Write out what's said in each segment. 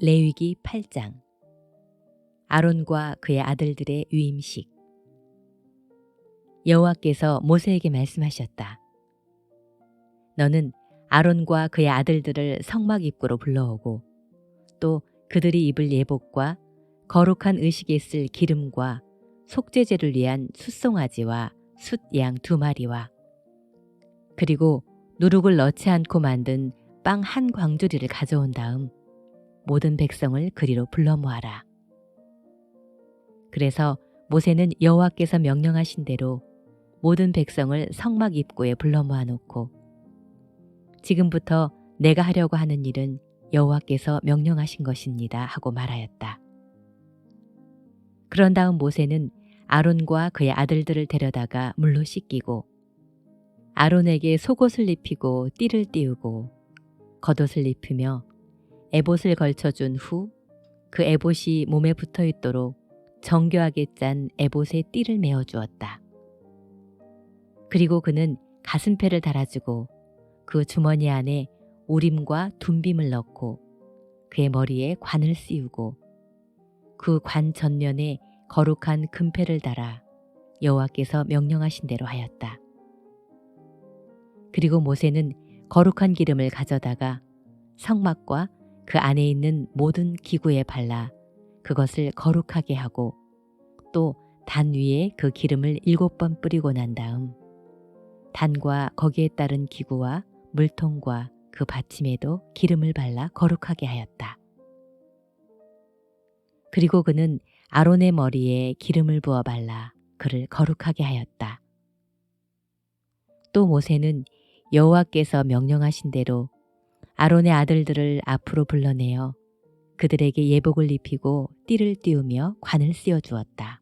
레위기 8장. 아론과 그의 아들들의 위임식. 여호와께서 모세에게 말씀하셨다. 너는 아론과 그의 아들들을 성막 입구로 불러오고 또 그들이 입을 예복과 거룩한 의식에 쓸 기름과 속죄제를 위한 숫송아지와 숫양 2마리와 그리고 누룩을 넣지 않고 만든 빵 한 광주리를 가져온 다음 모든 백성을 그리로 불러 모아라. 그래서 모세는 여호와께서 명령하신 대로 모든 백성을 성막 입구에 불러 모아놓고 지금부터 내가 하려고 하는 일은 여호와께서 명령하신 것입니다 하고 말하였다. 그런 다음 모세는 아론과 그의 아들들을 데려다가 물로 씻기고 아론에게 속옷을 입히고 띠를 띠우고 겉옷을 입히며 에봇을 걸쳐준 후 그 에봇이 몸에 붙어 있도록 정교하게 짠 에봇에 띠를 메어 주었다. 그리고 그는 가슴패를 달아주고 그 주머니 안에 우림과 둠빔을 넣고 그의 머리에 관을 씌우고 그 관 전면에 거룩한 금패를 달아 여호와께서 명령하신 대로 하였다. 그리고 모세는 거룩한 기름을 가져다가 성막과 그 안에 있는 모든 기구에 발라 그것을 거룩하게 하고 또 단 위에 그 기름을 7번 뿌리고 난 다음 단과 거기에 따른 기구와 물통과 그 받침에도 기름을 발라 거룩하게 하였다. 그리고 그는 아론의 머리에 기름을 부어 발라 그를 거룩하게 하였다. 또 모세는 여호와께서 명령하신 대로 아론의 아들들을 앞으로 불러내어 그들에게 예복을 입히고 띠를 띠우며 관을 씌워 주었다.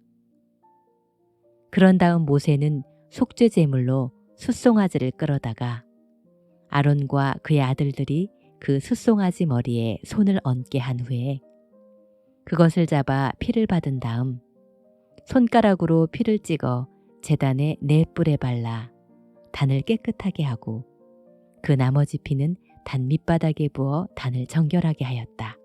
그런 다음 모세는 속죄 제물로 숫송아지를 끌어다가 아론과 그의 아들들이 그 숫송아지 머리에 손을 얹게 한 후에 그것을 잡아 피를 받은 다음 손가락으로 피를 찍어 제단의 4뿔에 발라 단을 깨끗하게 하고 그 나머지 피는 단 밑바닥에 부어 단을 정결하게 하였다.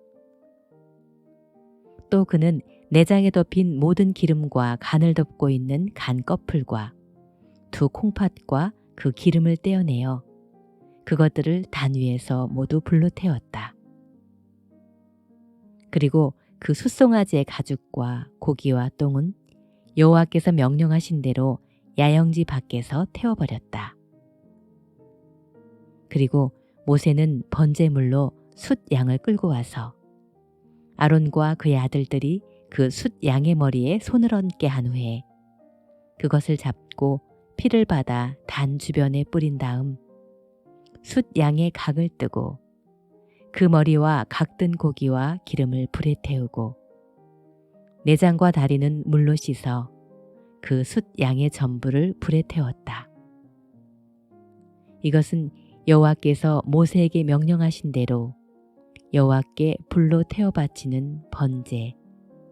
또 그는 내장에 덮인 모든 기름과 간을 덮고 있는 간 꺼풀과 2 콩팥과 그 기름을 떼어내어 그것들을 단 위에서 모두 불로 태웠다. 그리고 그 숫송아지의 가죽과 고기와 똥은 여호와께서 명령하신 대로 야영지 밖에서 태워버렸다. 그리고 모세는 번제물로 숫양을 끌고 와서 아론과 그의 아들들이 그 숫양의 머리에 손을 얹게 한 후에 그것을 잡고 피를 받아 단 주변에 뿌린 다음 숫양의 각을 뜨고 그 머리와 각든 고기와 기름을 불에 태우고 내장과 다리는 물로 씻어 그 숫양의 전부를 불에 태웠다. 이것은 여호와께서 모세에게 명령하신 대로 여호와께 불로 태워 바치는 번제,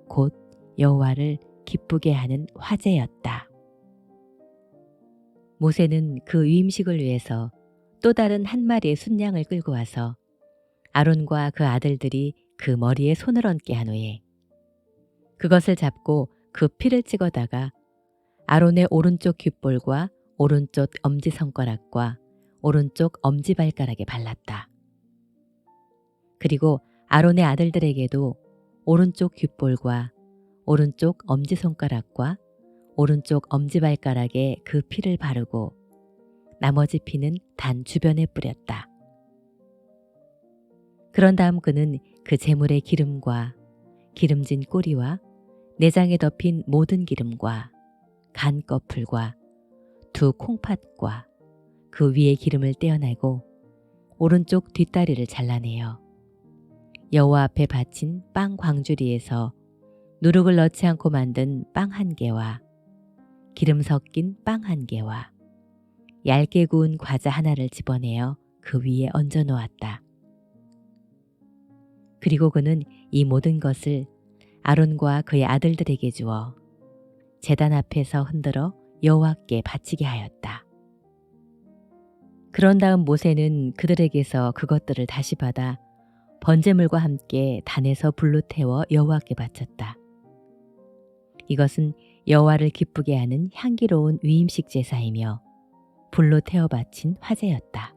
곧 여호와를 기쁘게 하는 화제였다. 모세는 그 위임식을 위해서 또 다른 한 마리의 순양을 끌고 와서 아론과 그 아들들이 그 머리에 손을 얹게 한 후에 그것을 잡고 그 피를 찍어다가 아론의 오른쪽 귓볼과 오른쪽 엄지손가락과 오른쪽 엄지발가락에 발랐다. 그리고 아론의 아들들에게도 오른쪽 귓볼과 오른쪽 엄지손가락과 오른쪽 엄지발가락에 그 피를 바르고 나머지 피는 단 주변에 뿌렸다. 그런 다음 그는 그 제물의 기름과 기름진 꼬리와 내장에 덮인 모든 기름과 간 꺼풀과 2 콩팥과 그 위에 기름을 떼어내고 오른쪽 뒷다리를 잘라내어 여호와 앞에 바친 빵 광주리에서 누룩을 넣지 않고 만든 빵 1개와 기름 섞인 빵 1개와 얇게 구운 과자 하나를 집어내어 그 위에 얹어 놓았다. 그리고 그는 이 모든 것을 아론과 그의 아들들에게 주어 제단 앞에서 흔들어 여호와께 바치게 하였다. 그런 다음 모세는 그들에게서 그것들을 다시 받아 번제물과 함께 단에서 불로 태워 여호와께 바쳤다. 이것은 여호와를 기쁘게 하는 향기로운 위임식 제사이며 불로 태워 바친 화제였다.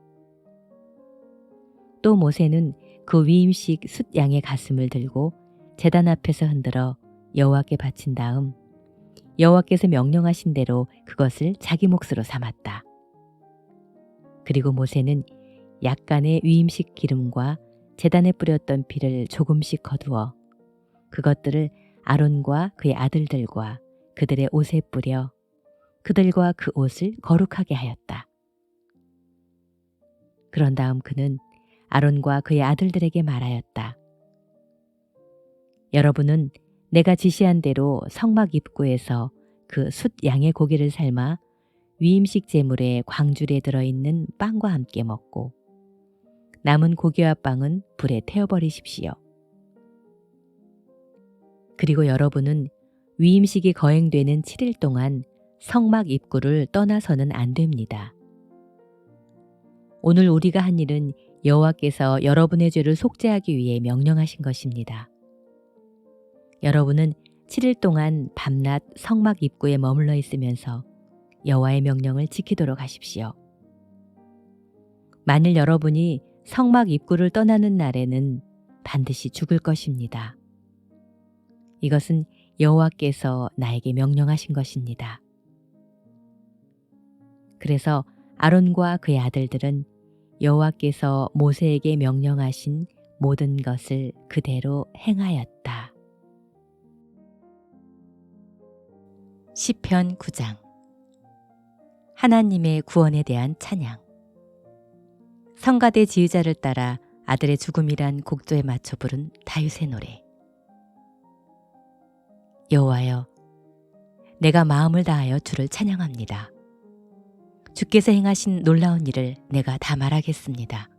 또 모세는 그 위임식 숫 양의 가슴을 들고 제단 앞에서 흔들어 여호와께 바친 다음 여호와께서 명령하신 대로 그것을 자기 몫으로 삼았다. 그리고 모세는 약간의 위임식 기름과 제단에 뿌렸던 피를 조금씩 거두어 그것들을 아론과 그의 아들들과 그들의 옷에 뿌려 그들과 그 옷을 거룩하게 하였다. 그런 다음 그는 아론과 그의 아들들에게 말하였다. 여러분은 내가 지시한 대로 성막 입구에서 그 숫 양의 고기를 삶아 위임식 제물에 광줄에 들어있는 빵과 함께 먹고 남은 고기와 빵은 불에 태워버리십시오. 그리고 여러분은 위임식이 거행되는 7일 동안 성막 입구를 떠나서는 안 됩니다. 오늘 우리가 한 일은 여호와께서 여러분의 죄를 속죄하기 위해 명령하신 것입니다. 여러분은 7일 동안 밤낮 성막 입구에 머물러 있으면서 여호와의 명령을 지키도록 하십시오. 만일 여러분이 성막 입구를 떠나는 날에는 반드시 죽을 것입니다. 이것은 여호와께서 나에게 명령하신 것입니다. 그래서 아론과 그의 아들들은 여호와께서 모세에게 명령하신 모든 것을 그대로 행하였다. 시편 9장. 하나님의 구원에 대한 찬양. 성가대 지휘자를 따라 아들의 죽음이란 곡조에 맞춰 부른 다윗의 노래. 여호와여, 내가 마음을 다하여 주를 찬양합니다. 주께서 행하신 놀라운 일을 내가 다 말하겠습니다.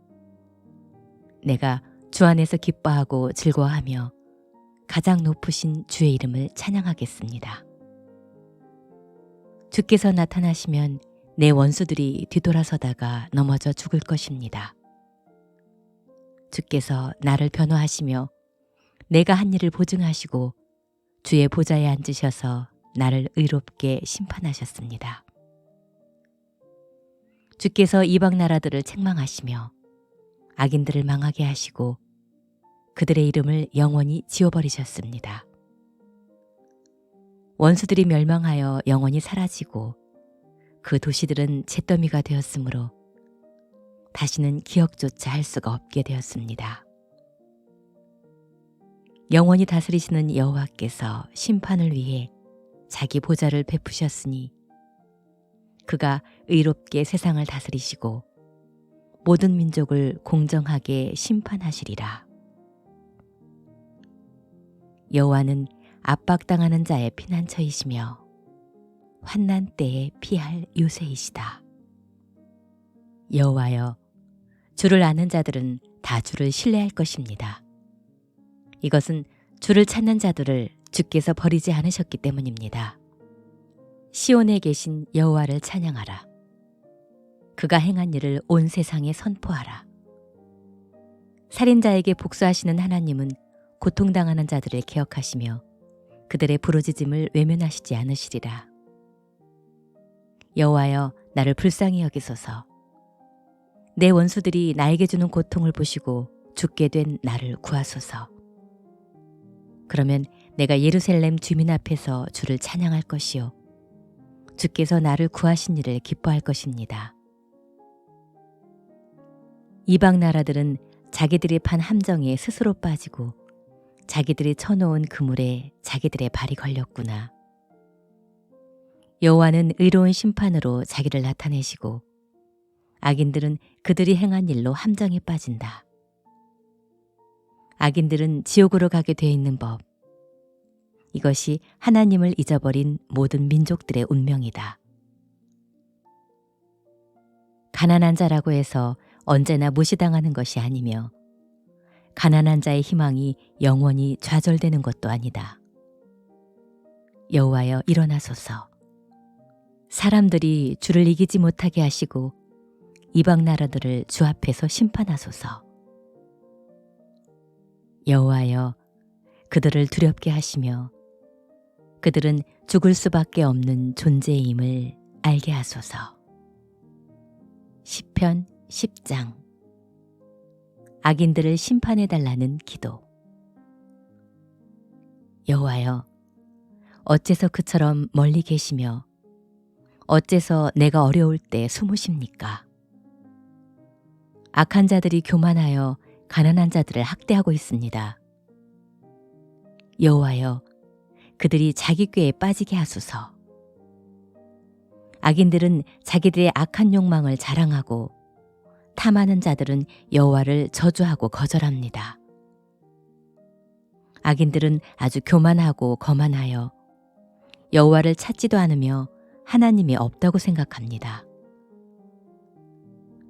내가 주 안에서 기뻐하고 즐거워하며 가장 높으신 주의 이름을 찬양하겠습니다. 주께서 나타나시면 내 원수들이 뒤돌아서다가 넘어져 죽을 것입니다. 주께서 나를 변호하시며 내가 한 일을 보증하시고 주의 보좌에 앉으셔서 나를 의롭게 심판하셨습니다. 주께서 이방 나라들을 책망하시며 악인들을 망하게 하시고 그들의 이름을 영원히 지워버리셨습니다. 원수들이 멸망하여 영원히 사라지고 그 도시들은 잿더미가 되었으므로 다시는 기억조차 할 수가 없게 되었습니다. 영원히 다스리시는 여호와께서 심판을 위해 자기 보좌를 베푸셨으니 그가 의롭게 세상을 다스리시고 모든 민족을 공정하게 심판하시리라. 여호와는 압박당하는 자의 피난처이시며 환난 때에 피할 요새이시다. 여호와여, 주를 아는 자들은 다 주를 신뢰할 것입니다. 이것은 주를 찾는 자들을 주께서 버리지 않으셨기 때문입니다. 시온에 계신 여호와를 찬양하라. 그가 행한 일을 온 세상에 선포하라. 살인자에게 복수하시는 하나님은 고통당하는 자들을 기억하시며 그들의 부르짖음을 외면하시지 않으시리라. 여호와여, 나를 불쌍히 여기소서. 내 원수들이 나에게 주는 고통을 보시고 죽게 된 나를 구하소서. 그러면 내가 예루살렘 주민 앞에서 주를 찬양할 것이요 주께서 나를 구하신 일을 기뻐할 것입니다. 이방 나라들은 자기들이 판 함정에 스스로 빠지고 자기들이 쳐놓은 그물에 자기들의 발이 걸렸구나. 여호와는 의로운 심판으로 자기를 나타내시고 악인들은 그들이 행한 일로 함정에 빠진다. 악인들은 지옥으로 가게 되어 있는 법. 이것이 하나님을 잊어버린 모든 민족들의 운명이다. 가난한 자라고 해서 언제나 무시당하는 것이 아니며 가난한 자의 희망이 영원히 좌절되는 것도 아니다. 여호와여, 일어나소서. 사람들이 주를 이기지 못하게 하시고 이방 나라들을 주 앞에서 심판하소서. 여호와여, 그들을 두렵게 하시며 그들은 죽을 수밖에 없는 존재임을 알게 하소서. 시편 10장. 악인들을 심판해 달라는 기도. 여호와여, 어째서 그처럼 멀리 계시며 어째서 내가 어려울 때 숨으십니까? 악한 자들이 교만하여 가난한 자들을 학대하고 있습니다. 여호와여, 그들이 자기 꾀에 빠지게 하소서. 악인들은 자기들의 악한 욕망을 자랑하고 탐하는 자들은 여호와를 저주하고 거절합니다. 악인들은 아주 교만하고 거만하여 여호와를 찾지도 않으며 하나님이 없다고 생각합니다.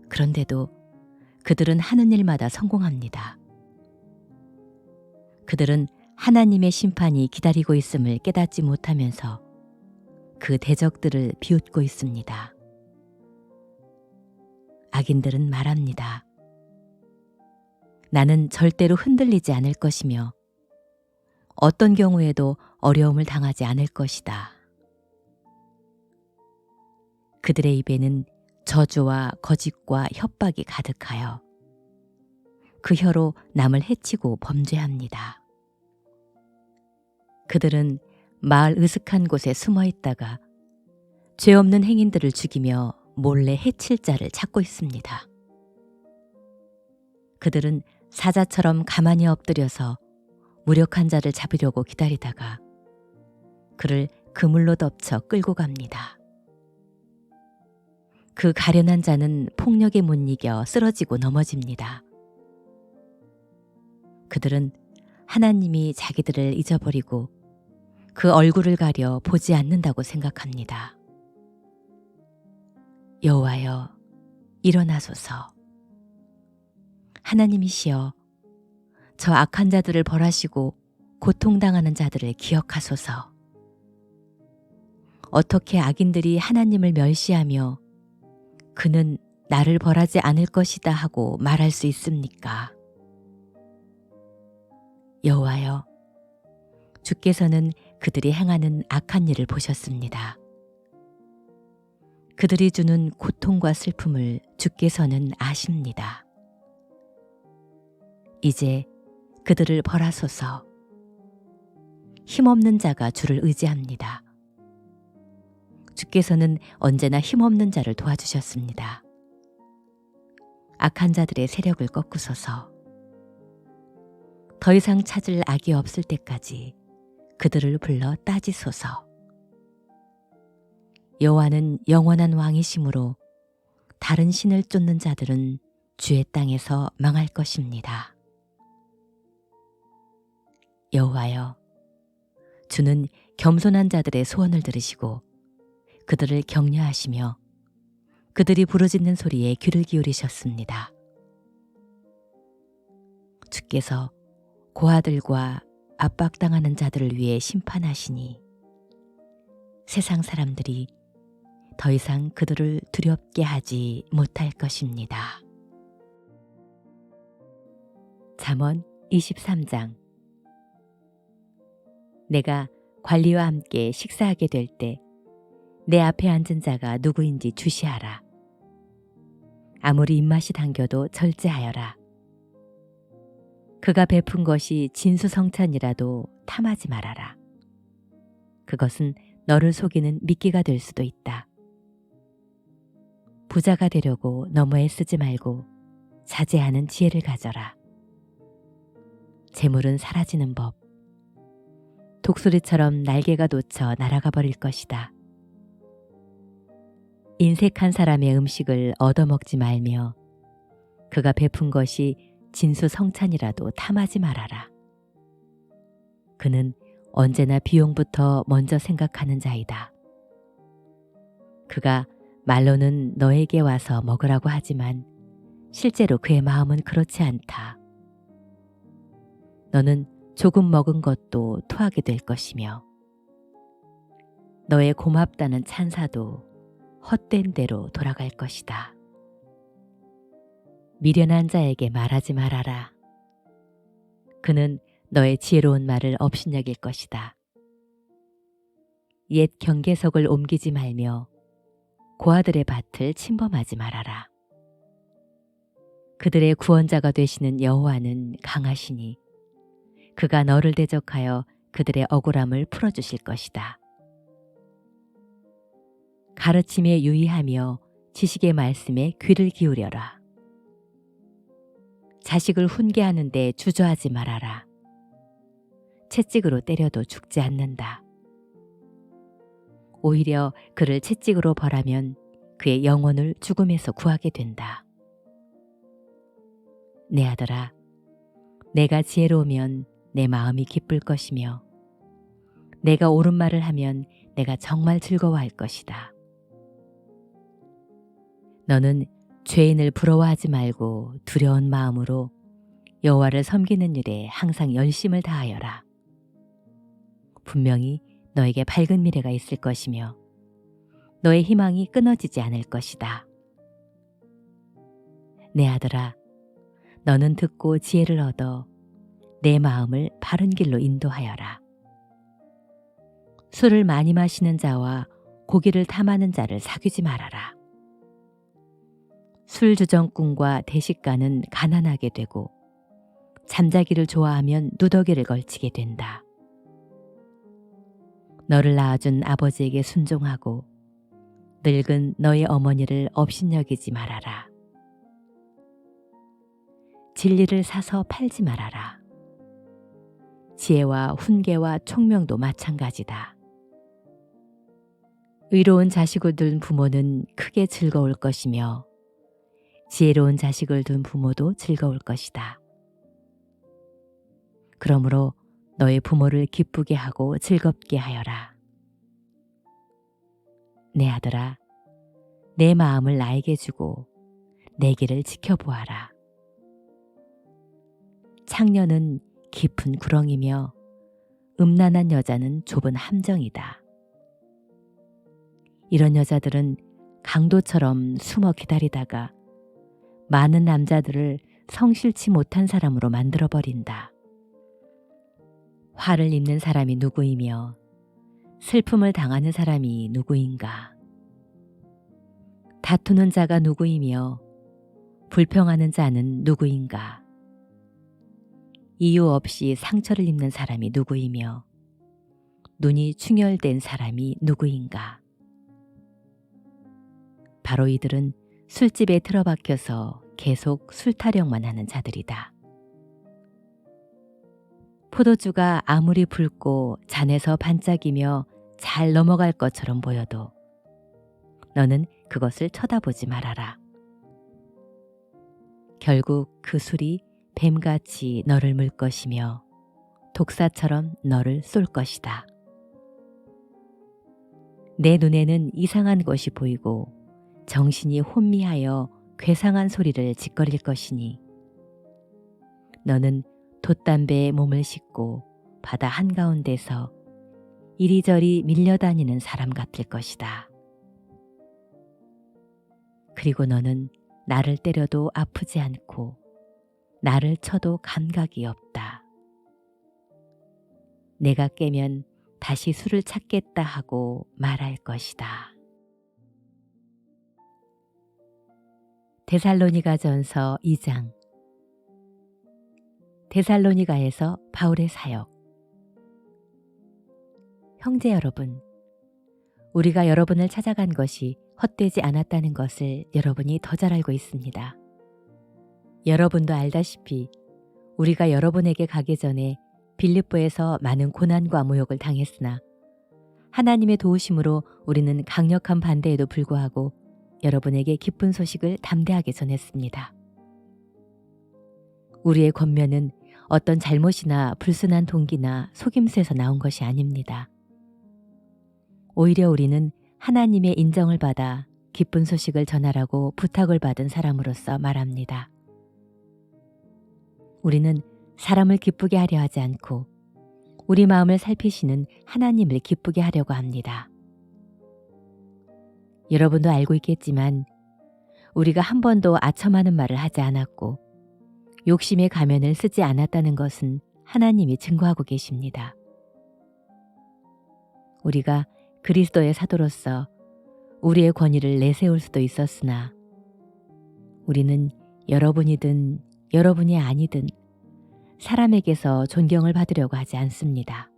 그런데도 그들은 하는 일마다 성공합니다. 그들은 하나님의 심판이 기다리고 있음을 깨닫지 못하면서 그 대적들을 비웃고 있습니다. 악인들은 말합니다. 나는 절대로 흔들리지 않을 것이며 어떤 경우에도 어려움을 당하지 않을 것이다. 그들의 입에는 저주와 거짓과 협박이 가득하여 그 혀로 남을 해치고 범죄합니다. 그들은 마을 으슥한 곳에 숨어 있다가 죄 없는 행인들을 죽이며 몰래 해칠 자를 찾고 있습니다. 그들은 사자처럼 가만히 엎드려서 무력한 자를 잡으려고 기다리다가 그를 그물로 덮쳐 끌고 갑니다. 그 가련한 자는 폭력에 못 이겨 쓰러지고 넘어집니다. 그들은 하나님이 자기들을 잊어버리고 그 얼굴을 가려 보지 않는다고 생각합니다. 여호와여, 일어나소서. 하나님이시여, 저 악한 자들을 벌하시고 고통당하는 자들을 기억하소서. 어떻게 악인들이 하나님을 멸시하며 그는 나를 벌하지 않을 것이다 하고 말할 수 있습니까? 여호와여, 주께서는 그들이 행하는 악한 일을 보셨습니다. 그들이 주는 고통과 슬픔을 주께서는 아십니다. 이제 그들을 벌하소서. 힘없는 자가 주를 의지합니다. 주께서는 언제나 힘없는 자를 도와주셨습니다. 악한 자들의 세력을 꺾으소서. 더 이상 찾을 악이 없을 때까지 그들을 불러 따지소서. 여호와는 영원한 왕이시므로 다른 신을 쫓는 자들은 주의 땅에서 망할 것입니다. 여호와여, 주는 겸손한 자들의 소원을 들으시고 그들을 격려하시며 그들이 부르짖는 소리에 귀를 기울이셨습니다. 주께서 고아들과 압박당하는 자들을 위해 심판하시니 세상 사람들이 더 이상 그들을 두렵게 하지 못할 것입니다. 잠언 23장. 내가 관리와 함께 식사하게 될 때 내 앞에 앉은 자가 누구인지 주시하라. 아무리 입맛이 당겨도 절제하여라. 그가 베푼 것이 진수성찬이라도 탐하지 말아라. 그것은 너를 속이는 미끼가 될 수도 있다. 부자가 되려고 너무 애쓰지 말고 자제하는 지혜를 가져라. 재물은 사라지는 법. 독수리처럼 날개가 놓쳐 날아가 버릴 것이다. 인색한 사람의 음식을 얻어먹지 말며 그가 베푼 것이 진수성찬이라도 탐하지 말아라. 그는 언제나 비용부터 먼저 생각하는 자이다. 그가 말로는 너에게 와서 먹으라고 하지만 실제로 그의 마음은 그렇지 않다. 너는 조금 먹은 것도 토하게 될 것이며 너의 고맙다는 찬사도 헛된 대로 돌아갈 것이다. 미련한 자에게 말하지 말아라. 그는 너의 지혜로운 말을 업신여길 것이다. 옛 경계석을 옮기지 말며 고아들의 밭을 침범하지 말아라. 그들의 구원자가 되시는 여호와는 강하시니 그가 너를 대적하여 그들의 억울함을 풀어주실 것이다. 가르침에 유의하며 지식의 말씀에 귀를 기울여라. 자식을 훈계하는 데 주저하지 말아라. 채찍으로 때려도 죽지 않는다. 오히려 그를 채찍으로 벌하면 그의 영혼을 죽음에서 구하게 된다. 내 아들아, 내가 지혜로우면 내 마음이 기쁠 것이며 내가 옳은 말을 하면 내가 정말 즐거워할 것이다. 너는 죄인을 부러워하지 말고 두려운 마음으로 여호와를 섬기는 일에 항상 열심을 다하여라. 분명히 너에게 밝은 미래가 있을 것이며 너의 희망이 끊어지지 않을 것이다. 내 아들아, 너는 듣고 지혜를 얻어 내 마음을 바른 길로 인도하여라. 술을 많이 마시는 자와 고기를 탐하는 자를 사귀지 말아라. 술주정꾼과 대식가는 가난하게 되고 잠자기를 좋아하면 누더기를 걸치게 된다. 너를 낳아준 아버지에게 순종하고 늙은 너의 어머니를 업신여기지 말아라. 진리를 사서 팔지 말아라. 지혜와 훈계와 총명도 마찬가지다. 의로운 자식을 둔 부모는 크게 즐거울 것이며 지혜로운 자식을 둔 부모도 즐거울 것이다. 그러므로 너의 부모를 기쁘게 하고 즐겁게 하여라. 내 아들아, 내 마음을 나에게 주고 내 길을 지켜보아라. 창녀는 깊은 구렁이며 음란한 여자는 좁은 함정이다. 이런 여자들은 강도처럼 숨어 기다리다가 많은 남자들을 성실치 못한 사람으로 만들어버린다. 화를 입는 사람이 누구이며 슬픔을 당하는 사람이 누구인가? 다투는 자가 누구이며 불평하는 자는 누구인가? 이유 없이 상처를 입는 사람이 누구이며 눈이 충혈된 사람이 누구인가? 바로 이들은 술집에 틀어박혀서 계속 술 타령만 하는 자들이다. 포도주가 아무리 붉고 잔에서 반짝이며 잘 넘어갈 것처럼 보여도 너는 그것을 쳐다보지 말아라. 결국 그 술이 뱀같이 너를 물 것이며 독사처럼 너를 쏠 것이다. 내 눈에는 이상한 것이 보이고 정신이 혼미하여 괴상한 소리를 짓거릴 것이니 너는 돛담배에 몸을 싣고 바다 한가운데서 이리저리 밀려다니는 사람 같을 것이다. 그리고 너는 나를 때려도 아프지 않고 나를 쳐도 감각이 없다. 내가 깨면 다시 술을 찾겠다 하고 말할 것이다. 데살로니가전서 2장. 데살로니가에서 바울의 사역. 형제 여러분, 우리가 여러분을 찾아간 것이 헛되지 않았다는 것을 여러분이 더 잘 알고 있습니다. 여러분도 알다시피 우리가 여러분에게 가기 전에 빌립보에서 많은 고난과 모욕을 당했으나 하나님의 도우심으로 우리는 강력한 반대에도 불구하고 여러분에게 기쁜 소식을 담대하게 전했습니다. 우리의 권면은 어떤 잘못이나 불순한 동기나 속임수에서 나온 것이 아닙니다. 오히려 우리는 하나님의 인정을 받아 기쁜 소식을 전하라고 부탁을 받은 사람으로서 말합니다. 우리는 사람을 기쁘게 하려 하지 않고 우리 마음을 살피시는 하나님을 기쁘게 하려고 합니다. 여러분도 알고 있겠지만 우리가 한 번도 아첨하는 말을 하지 않았고 욕심의 가면을 쓰지 않았다는 것은 하나님이 증거하고 계십니다. 우리가 그리스도의 사도로서 우리의 권위를 내세울 수도 있었으나 우리는 여러분이든 여러분이 아니든 사람에게서 존경을 받으려고 하지 않습니다.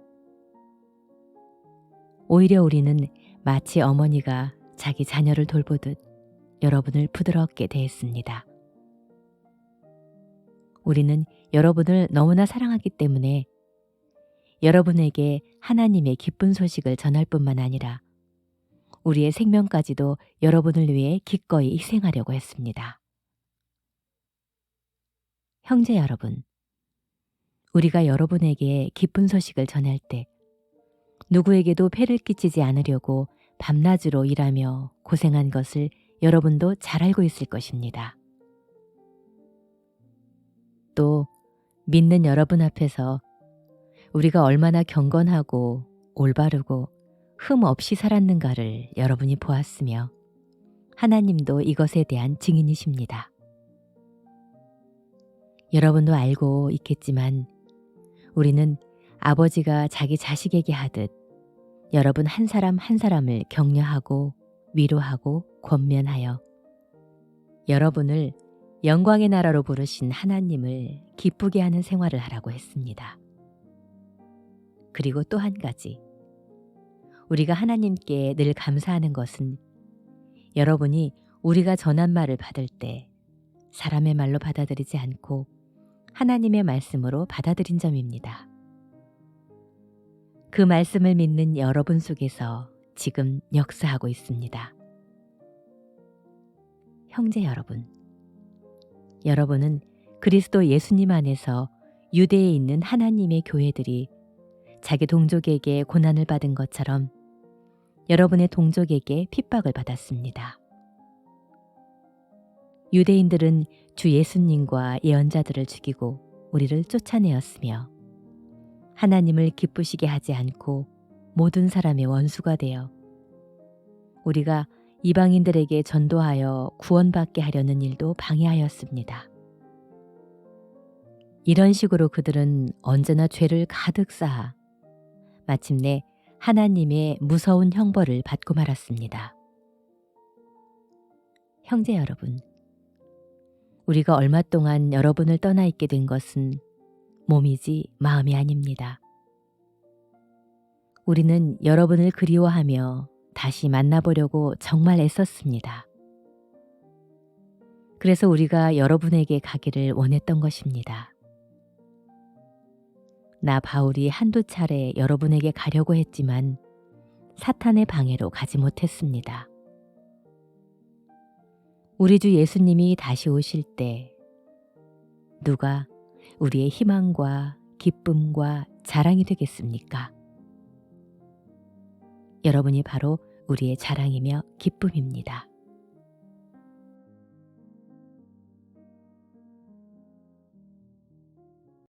오히려 우리는 마치 어머니가 자기 자녀를 돌보듯 여러분을 부드럽게 대했습니다. 우리는 여러분을 너무나 사랑하기 때문에 여러분에게 하나님의 기쁜 소식을 전할 뿐만 아니라 우리의 생명까지도 여러분을 위해 기꺼이 희생하려고 했습니다. 형제 여러분, 우리가 여러분에게 기쁜 소식을 전할 때 누구에게도 폐를 끼치지 않으려고 밤낮으로 일하며 고생한 것을 여러분도 잘 알고 있을 것입니다. 또 믿는 여러분 앞에서 우리가 얼마나 경건하고 올바르고 흠 없이 살았는가를 여러분이 보았으며 하나님도 이것에 대한 증인이십니다. 여러분도 알고 있겠지만 우리는 아버지가 자기 자식에게 하듯 여러분 한 사람 한 사람을 격려하고 위로하고 권면하여 여러분을 영광의 나라로 부르신 하나님을 기쁘게 하는 생활을 하라고 했습니다. 그리고 또 한 가지, 우리가 하나님께 늘 감사하는 것은 여러분이 우리가 전한 말을 받을 때 사람의 말로 받아들이지 않고 하나님의 말씀으로 받아들인 점입니다. 그 말씀을 믿는 여러분 속에서 지금 역사하고 있습니다. 형제 여러분, 여러분은 그리스도 예수님 안에서 유대에 있는 하나님의 교회들이 자기 동족에게 고난을 받은 것처럼 여러분의 동족에게 핍박을 받았습니다. 유대인들은 주 예수님과 예언자들을 죽이고 우리를 쫓아내었으며 하나님을 기쁘시게 하지 않고 모든 사람의 원수가 되어 우리가 이방인들에게 전도하여 구원받게 하려는 일도 방해하였습니다. 이런 식으로 그들은 언제나 죄를 가득 쌓아 마침내 하나님의 무서운 형벌을 받고 말았습니다. 형제 여러분, 우리가 얼마 동안 여러분을 떠나 있게 된 것은 몸이지 마음이 아닙니다. 우리는 여러분을 그리워하며 다시 만나보려고 정말 애썼습니다. 그래서 우리가 여러분에게 가기를 원했던 것입니다. 나 바울이 한두 차례 여러분에게 가려고 했지만 사탄의 방해로 가지 못했습니다. 우리 주 예수님이 다시 오실 때 누가 우리의 희망과 기쁨과 자랑이 되겠습니까? 여러분이 바로 우리의 자랑이며 기쁨입니다.